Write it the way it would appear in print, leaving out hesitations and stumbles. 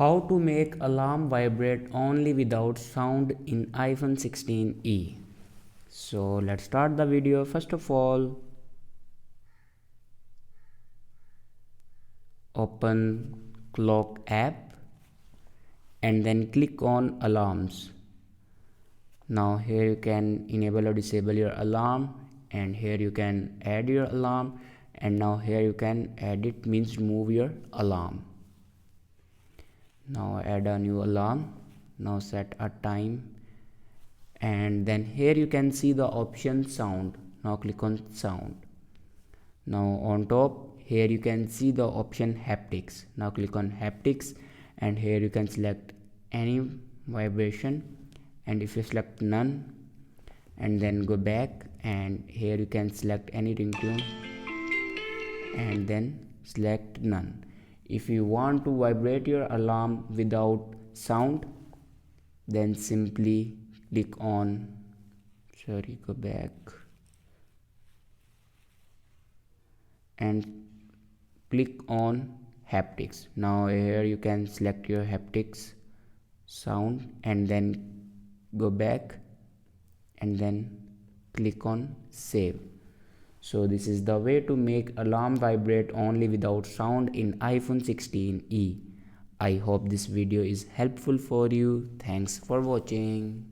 How to make alarm vibrate only without sound in iPhone 16e. So let's start the video. First of all, open clock app and then click on alarms. Now here you can enable or disable your alarm, and here you can add your alarm, and now here you can edit means remove your alarm. Now add a new alarm. Now set a time, and then here you can see the option sound. Now click on sound. Now on top here you can see the option haptics. Now click on haptics, and here you can select any vibration, and if you select none, and then go back, and here you can select any ringtone and then select none. If you want to vibrate your alarm without sound, then simply click on go back and click on haptics. Now here you can select your haptics sound and then go back and then click on save. So this is the way to make alarm vibrate only without sound in iPhone 16e. I hope this video is helpful for you. Thanks for watching.